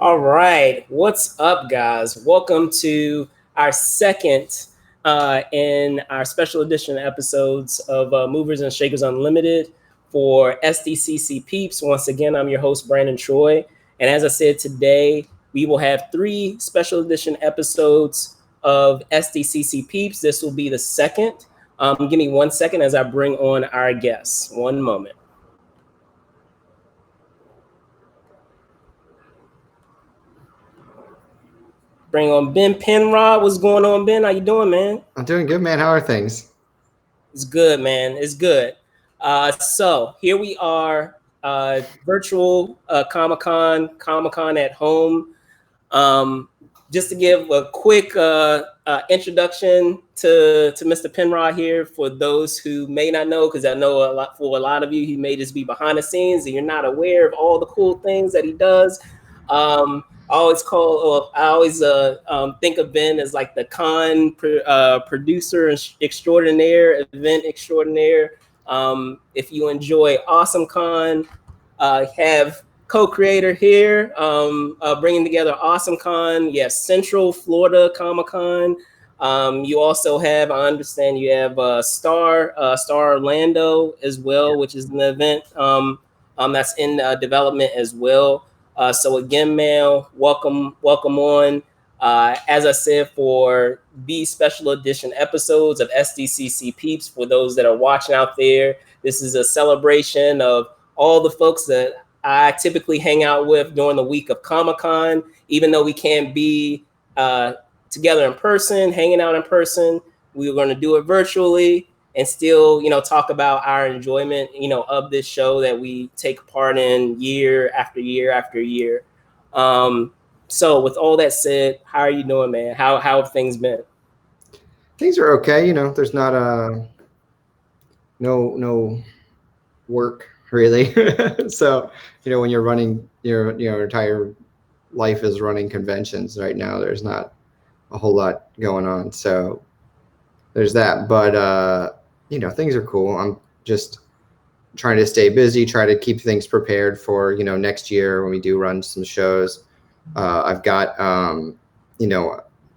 All right, what's up, guys? Welcome to our second in our special edition episodes of Movers and Shakers Unlimited for SDCC Peeps. Once again, I'm your host, Brandon Troy. And as I said, today we will have 3 special edition episodes of SDCC Peeps. This will be the second. Give me 1 second as I bring on our guests. One moment. Bring on Ben Penrod. What's going on, Ben? How you doing, man? I'm doing good, man. How are things? It's good, man. It's good. So here we are, virtual ComiCon at home. Just to give a quick introduction to Mr. Penrod here for those who may not know, because I know for a lot of you, he may just be behind the scenes and you're not aware of all the cool things that he does. I always think of Ben as like the producer extraordinaire, event extraordinaire. If you enjoy Awesome Con, have co-creator here, bringing together Awesome Con, yes, Central Florida Comic Con. You also have, I understand, you have Star Orlando as well, which is an event that's in development as well. So again, man, welcome on. As I said, for these special edition episodes of SDCC Peeps, for those that are watching out there, this is a celebration of all the folks that I typically hang out with during the week of Comic-Con. Even though we can't be together in person, hanging out in person, we were going to do it virtually and still, talk about our enjoyment, of this show that we take part in year after year after year. So with all that said, how are you doing, man? How have things been? Things are okay. There's not no work really. So, when you're running your entire life is running conventions right now, there's not a whole lot going on. So there's that. But things are cool. I'm just trying to stay busy, try to keep things prepared for, next year when we do run some shows. I've got,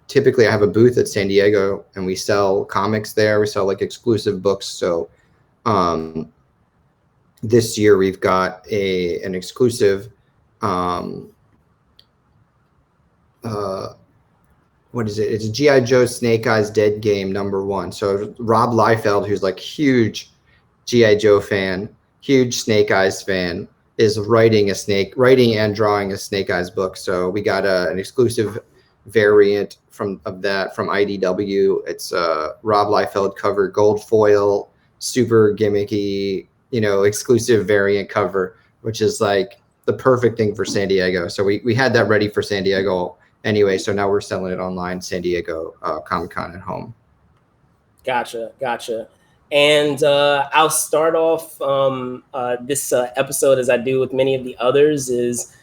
typically I have a booth at San Diego and we sell comics there. We sell like exclusive books. So this year we've got an exclusive what is it? It's G.I. Joe Snake Eyes Dead Game #1. So Rob Liefeld, who's like huge G.I. Joe fan, huge Snake Eyes fan, is writing and drawing a Snake Eyes book. So we got an exclusive variant of that from IDW. It's Rob Liefeld cover, gold foil, super gimmicky, exclusive variant cover, which is like the perfect thing for San Diego. So we had that ready for San Diego anyway, so now we're selling it online, San Diego Comic-Con at Home. Gotcha. And I'll start off this episode, as I do with many of the others, is,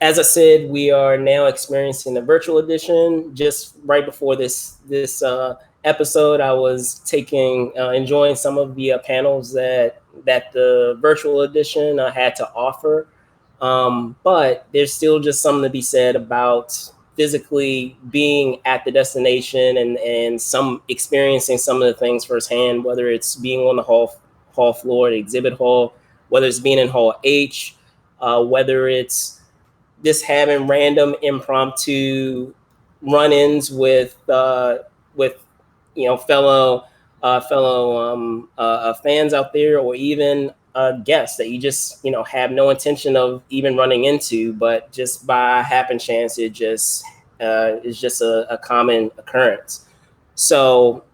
as I said, we are now experiencing the virtual edition. Just right before this episode, I was enjoying some of the panels that the virtual edition had to offer. But there's still just something to be said about physically being at the destination and experiencing some of the things firsthand, whether it's being on the hall floor, the exhibit hall, whether it's being in Hall H, whether it's just having random impromptu run-ins with fellow fans out there, or even guests that you just have no intention of even running into, but just by happen chance it just is just a common occurrence. So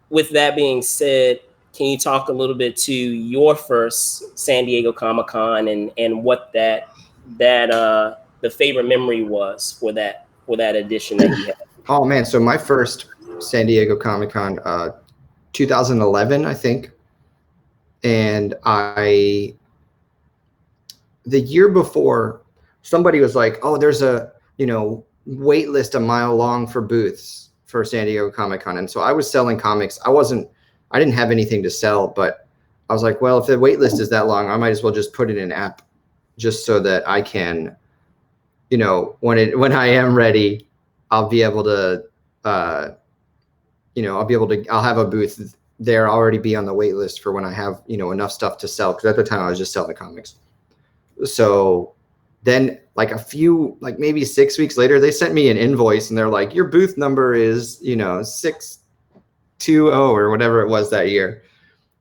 with that being said, can you talk a little bit to your first San Diego Comic-Con and what that the favorite memory was for that edition that you had? Oh man, so my first San Diego Comic-Con 2011, I think. And the year before, somebody was like, oh, there's a, wait list a mile long for booths for San Diego Comic-Con. And so I was selling comics. I didn't have anything to sell, but I was like, well, if the wait list is that long, I might as well just put it in an app just so that I can, you know, when I am ready, I'll be able to, you know, I'll have a booth there, already be on the wait list for when I have, you know, enough stuff to sell. Cause at the time I was just selling comics. So then like like maybe 6 weeks later, they sent me an invoice and they're like, your booth number is, you know, 620 or whatever it was that year.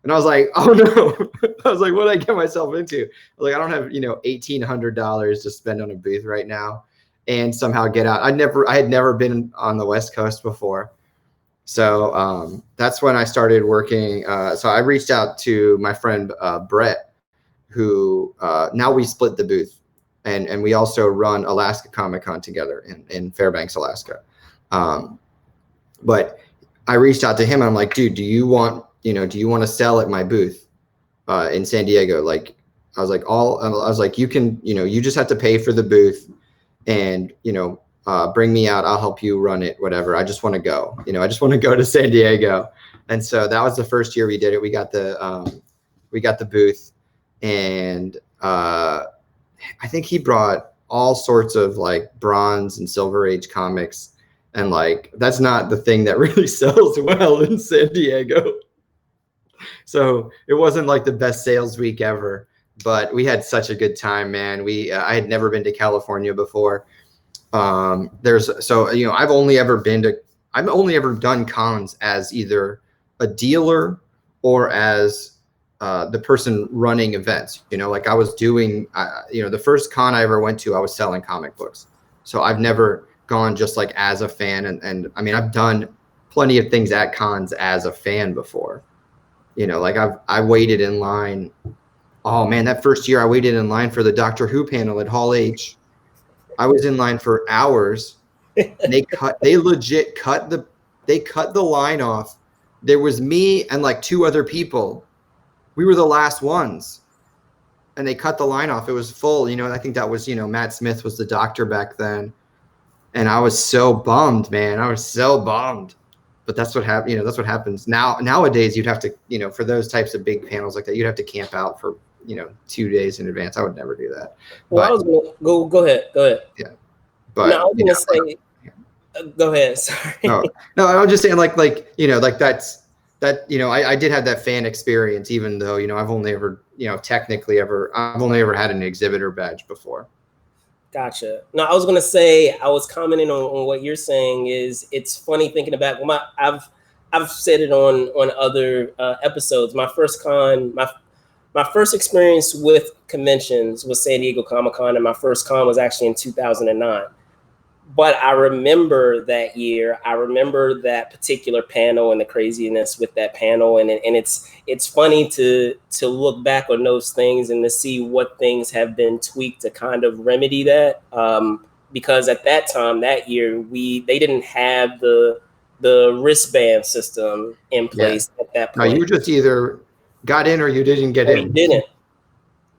And I was like, oh no. I was like, what did I get myself into? I was like, I don't have, you know, $1,800 to spend on a booth right now and somehow get out. I had never been on the West Coast before. So that's when I started working. So I reached out to my friend Brett, who now we split the booth, and we also run Alaska Comic Con together in Fairbanks, Alaska. But I reached out to him and I'm like, dude, do you want to sell at my booth in San Diego? Like, I was like, you can, you know, you just have to pay for the booth and, you know, bring me out. I'll help you run it, whatever. I just want to go, you know, I just want to go to San Diego. And so that was the first year we did it. We got the booth, and I think he brought all sorts of like Bronze and Silver Age comics. And like, that's not the thing that really sells well in San Diego. So it wasn't like the best sales week ever, but we had such a good time, man. I had never been to California before. So, you know, I've only ever done cons as either a dealer or as the person running events. You know, like I was doing, you know, the first con I ever went to, I was selling comic books. So I've never gone just like as a fan. And I mean, I've done plenty of things at cons as a fan before. You know, like I waited in line. Oh man, that first year I waited in line for the Doctor Who panel at Hall H. I was in line for hours. And they legit cut the line off. There was me and like two other people. We were the last ones. And they cut the line off. It was full, you know, and I think that was, you know, Matt Smith was the doctor back then. And I was so bummed, man. I was so bummed. But that's what happened. You know, that's what happens now. Nowadays, you'd have to, you know, for those types of big panels like that, you'd have to camp out for, you know, 2 days in advance. I would never do that. Well, I was gonna go ahead. Yeah. But no, I was gonna say, go ahead. Sorry. No, I was just saying, like, you know, like that, you know, I did have that fan experience, even though, you know, I've only ever had an exhibitor badge before. Gotcha. No, I was gonna say, I was commenting on what you're saying. Is it's funny thinking about I've said it on other episodes. My first con, my first experience with conventions was San Diego Comic Con, and my first con was actually in 2009. But I remember that year. I remember that particular panel and the craziness with that panel, and it's funny to look back on those things and to see what things have been tweaked to kind of remedy that. Because at that time, that year, they didn't have the wristband system in place at that point. No, you just either got in or you didn't get in. You didn't.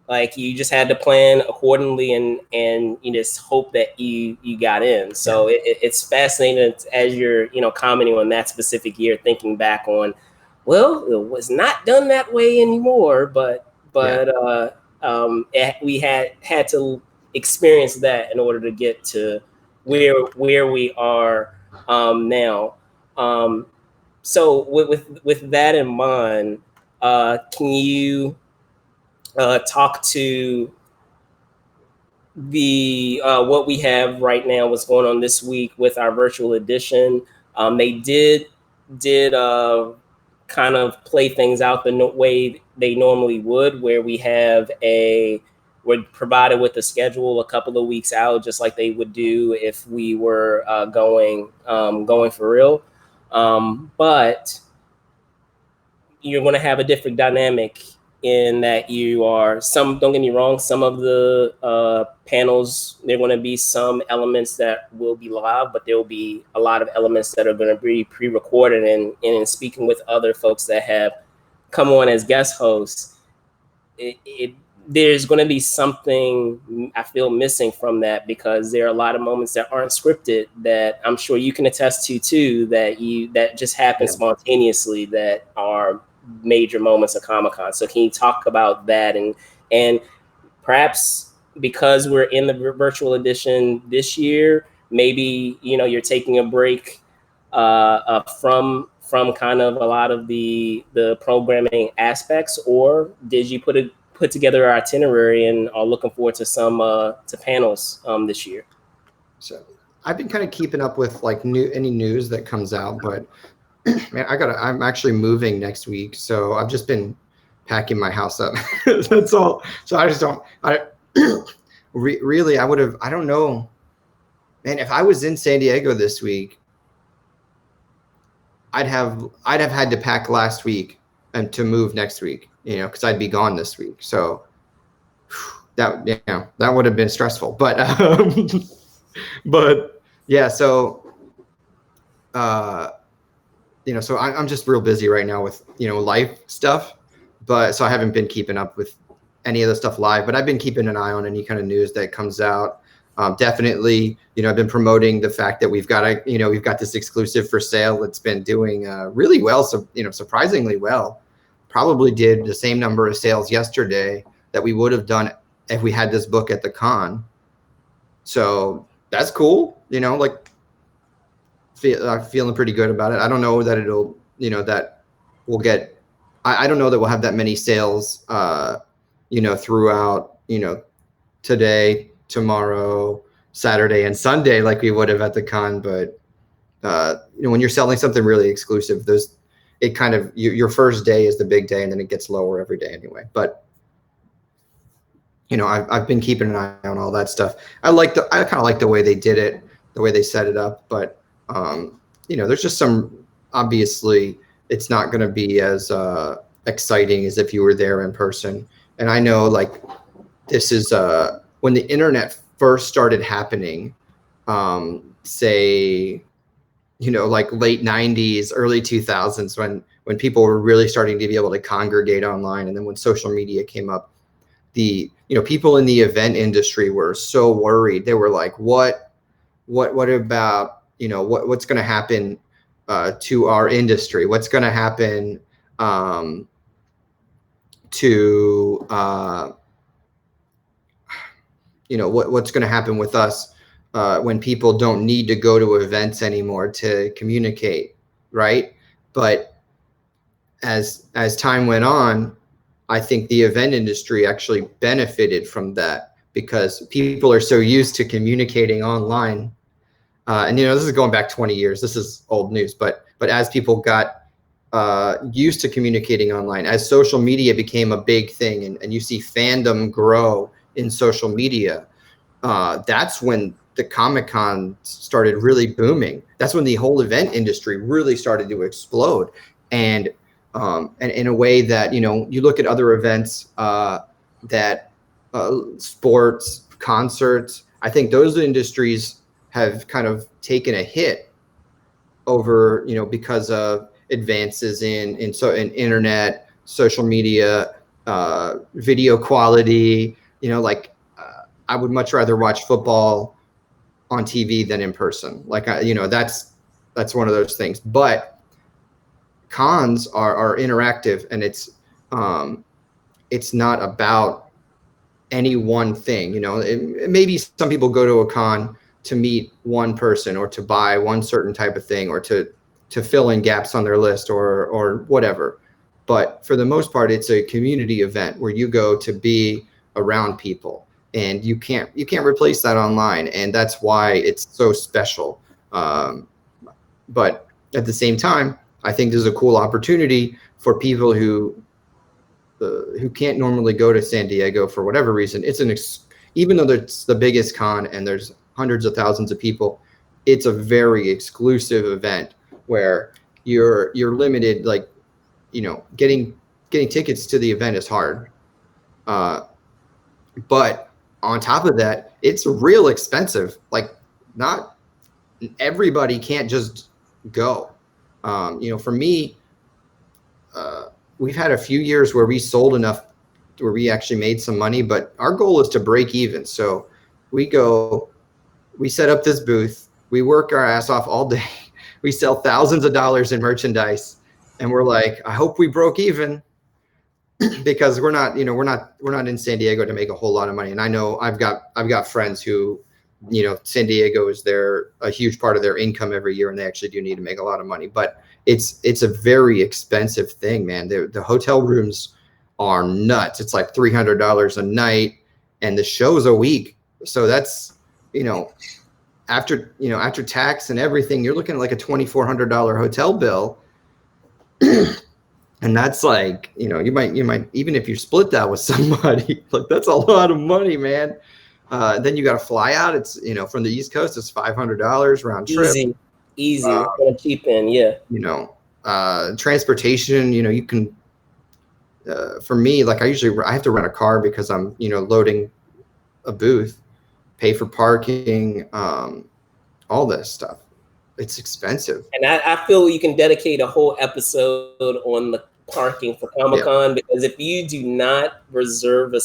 Like, you just had to plan accordingly and you just hope that you got in. So it's fascinating as you're, you know, commenting on that specific year, thinking back on, well, it was not done that way anymore, but we had to experience that in order to get to where we are now. So with that in mind, can you talk to the what we have right now, what's going on this week with our virtual edition? They did kind of play things out the way they normally would, where we're provided with a schedule a couple of weeks out, just like they would do if we were going for real. But you're going to have a different dynamic in that don't get me wrong, some of the panels, there are going to be some elements that will be live, but there will be a lot of elements that are going to be pre-recorded. And in speaking with other folks that have come on as guest hosts, there's going to be something I feel missing from that, because there are a lot of moments that aren't scripted that I'm sure you can attest to too, that just happen spontaneously, that are major moments of Comic-Con. So can you talk about that and perhaps because we're in the virtual edition this year, maybe, you know, you're taking a break from kind of a lot of the programming aspects, or did you put together an itinerary and are looking forward to some to panels this year? So I've been kind of keeping up with like any news that comes out, but man, I'm actually moving next week, so I've just been packing my house up. That's all. So I just don't. Really, I don't know, man. If I was in San Diego this week, I'd have had to pack last week and to move next week, you know, because I'd be gone this week. So that, you know, that would have been stressful. But but yeah, so you know, so I'm just real busy right now with, you know, life stuff. But so I haven't been keeping up with any of the stuff live, but I've been keeping an eye on any kind of news that comes out. Definitely, you know, I've been promoting the fact that we've got this exclusive for sale that's been doing really well. So, you know, surprisingly well. Probably did the same number of sales yesterday that we would have done if we had this book at the con. So that's cool. You know, like feeling pretty good about it. I don't know that it'll, you know, that we'll get. I don't know that we'll have that many sales, you know, throughout, you know, today, tomorrow, Saturday, and Sunday like we would have at the con. But you know, when you're selling something really exclusive, it kind of your first day is the big day, and then it gets lower every day anyway. But you know, I've been keeping an eye on all that stuff. I kind of like the way they did it, the way they set it up. But you know, there's just some, obviously it's not going to be as exciting as if you were there in person. And I know, like, this is when the internet first started happening, say, you know, like late 90s, early 2000s, when people were really starting to be able to congregate online. And then when social media came up, you know, people in the event industry were so worried. They were like, what about, you know, what's going to happen to our industry? What's going to happen to you know, what's going to happen with us when people don't need to go to events anymore to communicate, right? But as time went on, I think the event industry actually benefited from that, because people are so used to communicating online. And, you know, this is going back 20 years. This is old news. But as people got used to communicating online, as social media became a big thing, and you see fandom grow in social media, that's when the Comic-Con started really booming. That's when the whole event industry really started to explode. And in a way that, you know, you look at other events that sports, concerts, I think those industries have kind of taken a hit over, you know, because of advances in internet, social media, video quality. You know, like I would much rather watch football on TV than in person. Like, you know, that's one of those things. But cons are interactive, and it's not about any one thing. You know, maybe some people go to a con to meet one person, or to buy one certain type of thing, or to fill in gaps on their list, or whatever. But for the most part, it's a community event where you go to be around people, and you can't replace that online. And that's why it's so special. But at the same time, I think there's a cool opportunity for people who can't normally go to San Diego for whatever reason. Even though it's the biggest con and there's hundreds of thousands of people, it's a very exclusive event where you're limited. Like, you know, getting tickets to the event is hard. But on top of that, it's real expensive. Like, not everybody can't just go. You know, for me, we've had a few years where we sold enough where we actually made some money, but our goal is to break even. So we set up this booth, we work our ass off all day, we sell thousands of dollars in merchandise, and we're like, I hope we broke even. because we're not in San Diego to make a whole lot of money. And I know I've got friends who, San Diego is a huge part of their income every year, and they actually do need to make a lot of money. But it's a very expensive thing, man. The hotel rooms are nuts. It's like $300 a night, and the show's a week. So that's, after tax and everything, you're looking at like a $2,400 hotel bill. And that's like, you might, even if you split that with somebody, like that's a lot of money, man. Then you got to fly out. It's, from the East Coast, it's $500 round trip. Easy. Gonna cheap in, yeah. Transportation, you can, for me, like I have to rent a car because I'm, loading a booth, pay for parking, all this stuff. It's expensive. And I feel you can dedicate a whole episode on the parking for ComiCon, because if you do not reserve a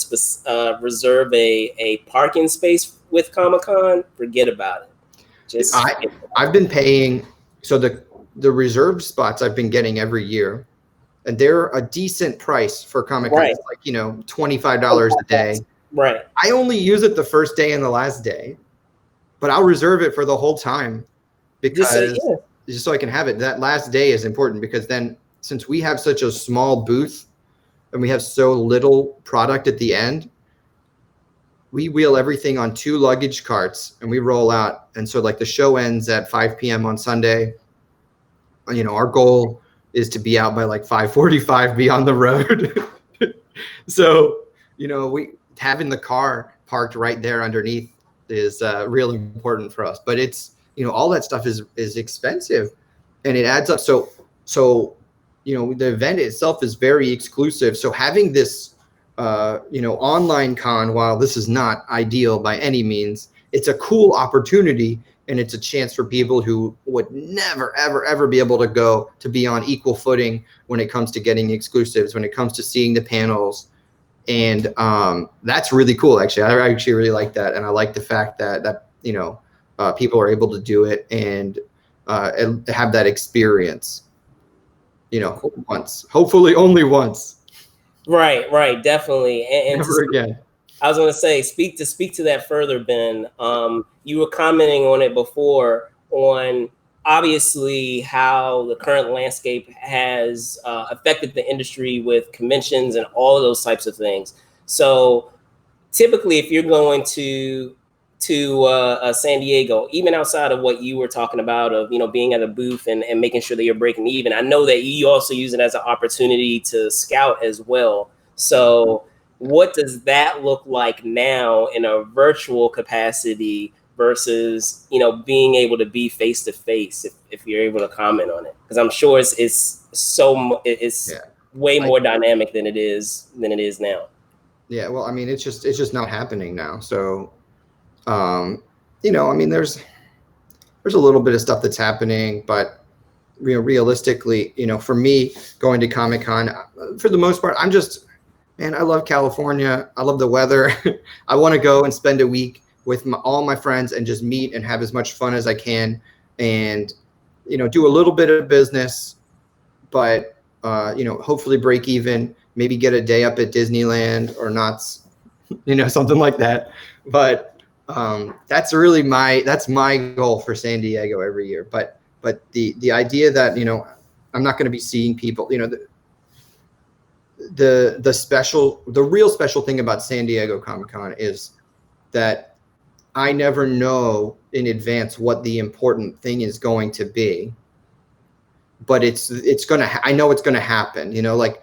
parking space with ComiCon, forget about it. I've been paying, so the reserved spots I've been getting every year, and they're a decent price for ComiCon. Right. It's like, $25 a day. Right. I only use it the first day and the last day, but I'll reserve it for the whole time because just so I can have it. That last day is important because then, since we have such a small booth and we have so little product at the end, we wheel everything on 2 luggage carts and we roll out. And so like the show ends at 5 p.m. on Sunday. Our goal is to be out by like 5:45, be on the road. So, we having the car parked right there underneath is really important for us. But it's, all that stuff is expensive and it adds up. So the event itself is very exclusive. So having this, online con, while this is not ideal by any means, it's a cool opportunity, and it's a chance for people who would never, ever, ever be able to go to be on equal footing when it comes to getting exclusives, when it comes to seeing the panels. And that's really cool, actually. I actually really like that. And I like the fact that people are able to do it and have that experience, once, hopefully only once. Right, definitely. And never again. I was going to say, speak to that further, Ben. You were commenting on it before, on obviously how the current landscape has affected the industry with conventions and all of those types of things. So typically, if you're going to San Diego, even outside of what you were talking about of, being at a booth and making sure that you're breaking even, I know that you also use it as an opportunity to scout as well. So what does that look like now in a virtual capacity versus, being able to be face to face, if you're able to comment on it? Because I'm sure it's way more dynamic than it is now. Yeah, well, I mean, it's just not happening now. So there's a little bit of stuff that's happening, but realistically, for me, going to Comic-Con, for the most part, I love California. I love the weather. I want to go and spend a week with all my friends and just meet and have as much fun as I can, and do a little bit of business, but hopefully break even, maybe get a day up at Disneyland or not, something like that. But that's really my goal for San Diego every year. But the idea that I'm not going to be seeing people, the real special thing about San Diego Comic-Con is that I never know in advance what the important thing is going to be, but I know it's gonna happen. Like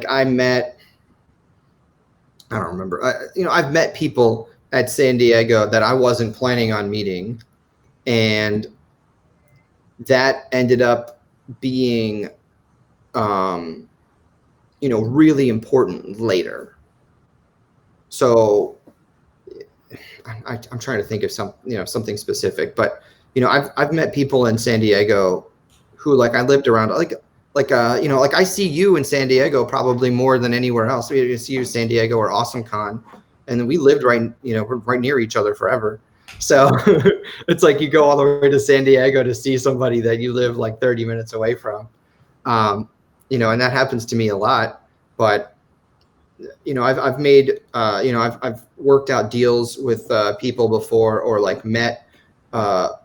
I don't remember. I've met people at San Diego that I wasn't planning on meeting, and that ended up being, really important later. So I'm trying to think of something specific, but I've met people in San Diego who, like, I lived around, like I see you in San Diego probably more than anywhere else. We see you in San Diego or AwesomeCon, and then we lived right near each other forever. So it's like you go all the way to San Diego to see somebody that you live like 30 minutes away from. And that happens to me a lot. But I've made, I've worked out deals with people before, or like met, I'll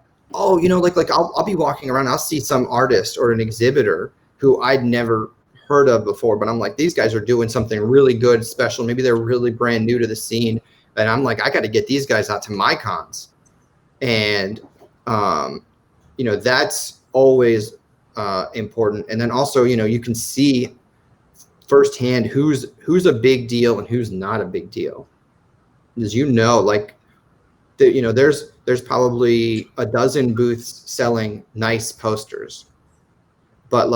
be walking around, I'll see some artist or an exhibitor who I'd never heard of before, but I'm like, these guys are doing something really good, special. Maybe they're really brand new to the scene. And I'm like, I got to get these guys out to my cons. And, that's always important. And then also, you can see firsthand who's a big deal and who's not a big deal. As there's probably a dozen booths selling nice posters, but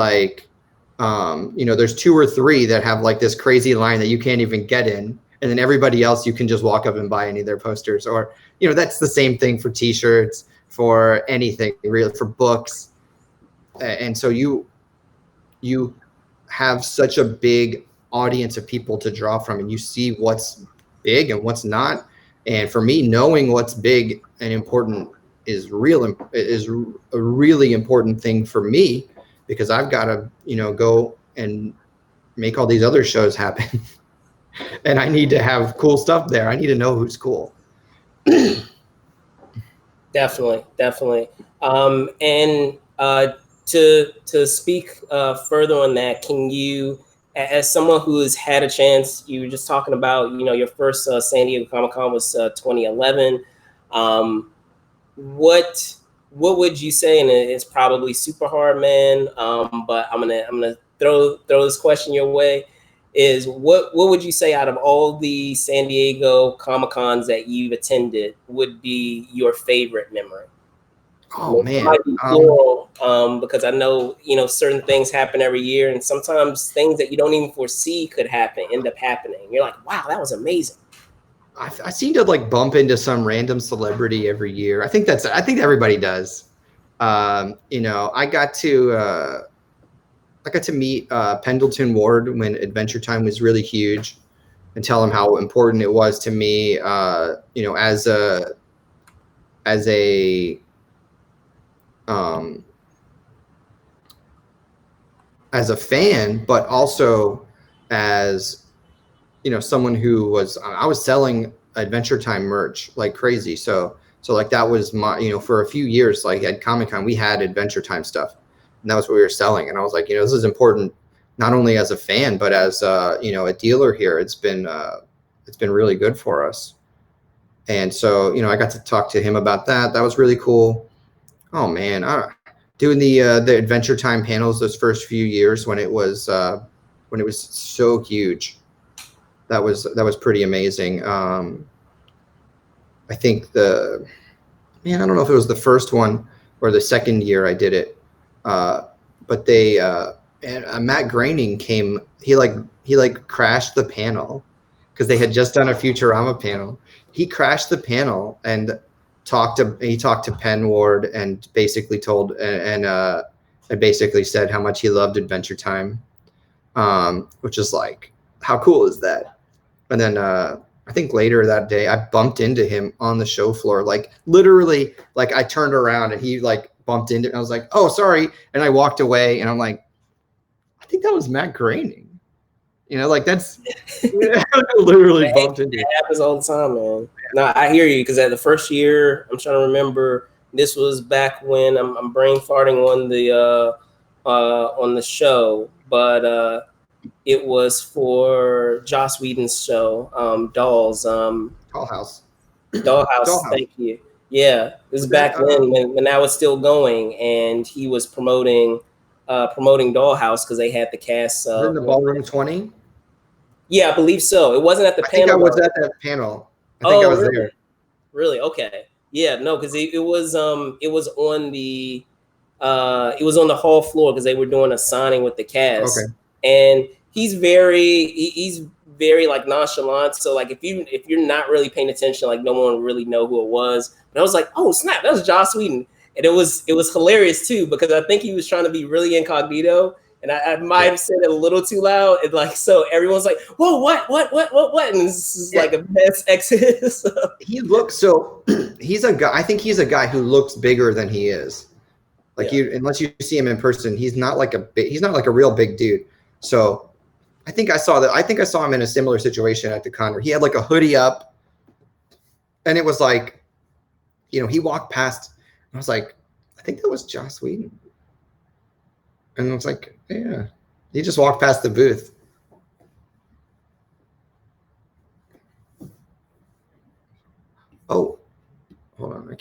there's 2 or 3 that have like this crazy line that you can't even get in, and then everybody else you can just walk up and buy any of their posters. Or that's the same thing for t-shirts, for anything, really, for books. And so you have such a big audience of people to draw from, and you see what's big and what's not. And for me, knowing what's big and important is a really important thing for me, because I've got to, go and make all these other shows happen. And I need to have cool stuff there. I need to know who's cool. Definitely. And to speak further on that, can you, as someone who has had a chance, you were just talking about, your first San Diego Comic-Con was 2011. What would you say? And it's probably super hard, man. But I'm gonna throw this question your way. Is what would you say out of all the San Diego Comic-Cons that you've attended would be your favorite memory? Oh man, might be plural, because I know certain things happen every year, and sometimes things that you don't even foresee could end up happening. You're like, wow, that was amazing. I seem to bump into some random celebrity every year. I think everybody does. I got to meet Pendleton Ward when Adventure Time was really huge, and tell him how important it was to me, as a fan, but also as someone who I was selling Adventure Time merch like crazy. So that was my, for a few years, at Comic-Con, we had Adventure Time stuff, and that was what we were selling. And I was like, this is important, not only as a fan, but as a dealer here. It's been really good for us. And so, I got to talk to him about that. That was really cool. Oh man, doing the Adventure Time panels those first few years when it was so huge. That was pretty amazing. I think I don't know if it was the first one or the second year I did it, but they Matt Groening came. He crashed the panel because they had just done a Futurama panel. He crashed the panel and talked to Penn Ward and basically told and basically said how much he loved Adventure Time, which is like, how cool is that? And then I think later that day I bumped into him on the show floor, literally, I turned around and he bumped into, and I was like, oh, sorry. And I walked away, and I'm like, I think that was Matt Groening. That's literally bumped into. It happens all the time, man. No, I hear you, because at the first year, I'm trying to remember, this was back when I'm brain farting on the show, but it was for Joss Whedon's show, Dollhouse. Thank you. Yeah, it was back then when I was still going, and he was promoting Dollhouse because they had the cast. In the Ballroom 20? Yeah, I believe so. It wasn't at the panel. I think I was at that panel. I think I was there. Really? Okay. Yeah, no, because it was on the hall floor, because they were doing a signing with the cast. Okay. And he's very nonchalant. So if you're not really paying attention, no one would really know who it was. But I was like, oh snap, that was Joss Whedon. And it was hilarious too, because I think he was trying to be really incognito, and I might have said it a little too loud, and so everyone's like, whoa, what? And this is like a mess exit. He looks so. He's a guy. I think he's a guy who looks bigger than he is. Unless you see him in person, he's not like a real big dude. So I think I saw him in a similar situation at the con where he had like a hoodie up, and it was like, you know, he walked past. I was like, I think that was Joss Whedon, and I was like, yeah, he just walked past the booth. Oh, hold on, I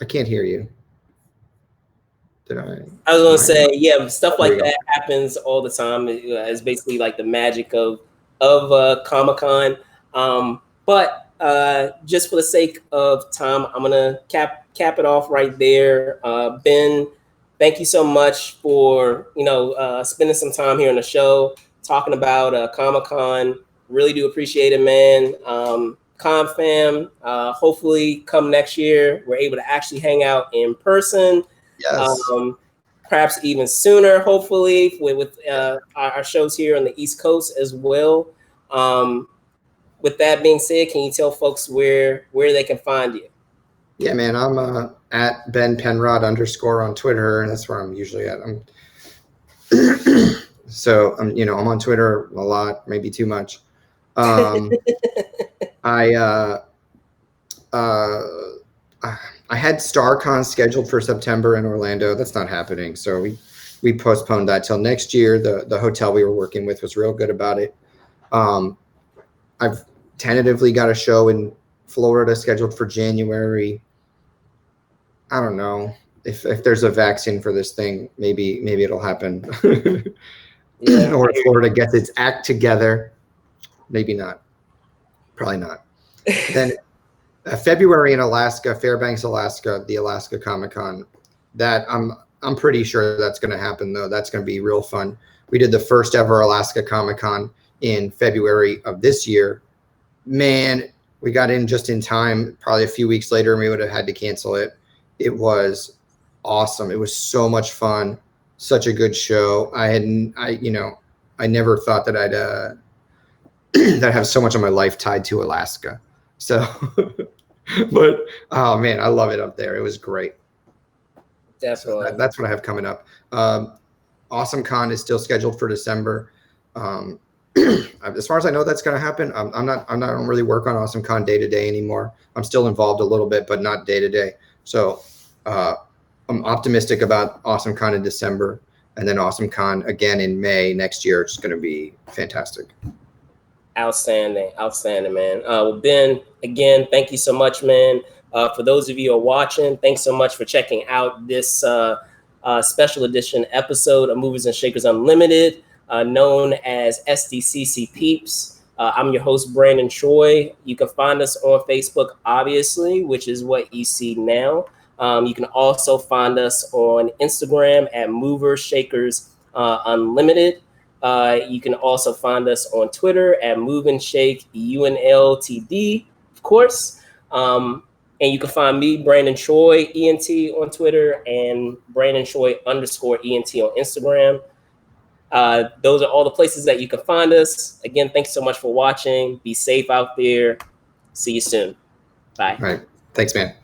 can't hear you. Did I? I was gonna say, yeah, stuff like that happens all the time. It's basically like the magic of Comic-Con. But just for the sake of time, I'm gonna cap it off right there. Ben, thank you so much for spending some time here on the show talking about Comic-Con. Really do appreciate it, man. Con fam, hopefully come next year we're able to actually hang out in person. Yes. Perhaps even sooner, hopefully, with our shows here on the East Coast as well. With that being said, can you tell folks where they can find you? Yeah, man, I'm at Ben Penrod _, on Twitter, and that's where I'm usually at. So I'm on Twitter a lot, maybe too much. I had StarCon scheduled for September in Orlando. That's not happening. So we postponed that till next year. The hotel we were working with was real good about it. I've tentatively got a show in Florida scheduled for January. I don't know if there's a vaccine for this thing, maybe it'll happen. Yeah. Or if Florida gets its act together. Maybe not. Probably not. Then February in Alaska, Fairbanks, Alaska, the Alaska Comic Con. That I'm pretty sure that's going to happen though. That's going to be real fun. We did the first ever Alaska Comic Con in February of this year. Man, we got in just in time. Probably a few weeks later, and we would have had to cancel it. It was awesome. It was so much fun. Such a good show. I never thought that I'd that have so much of my life tied to Alaska. So, but oh man, I love it up there. It was great. Definitely. So that's what I have coming up. Awesome Con is still scheduled for December. As far as I know, that's going to happen. I don't really work on Awesome Con day to day anymore. I'm still involved a little bit, but not day to day. So I'm optimistic about Awesome Con in December, and then Awesome Con again in May next year. It's going to be fantastic. Outstanding, man. Well, Ben, again, thank you so much, man. For those of you who are watching, thanks so much for checking out this special edition episode of Movers and Shakers Unlimited, known as SDCC Peeps. I'm your host, Brandon Choi. You can find us on Facebook, obviously, which is what you see now. You can also find us on Instagram at Movers Shakers Unlimited. You can also find us on Twitter at Move and Shake UNLTD, of course. And you can find me, Brandon Choi, ENT on Twitter, and Brandon Choi _ ENT on Instagram. Those are all the places that you can find us. Again, thanks so much for watching. Be safe out there. See you soon. Bye. All right. Thanks, man.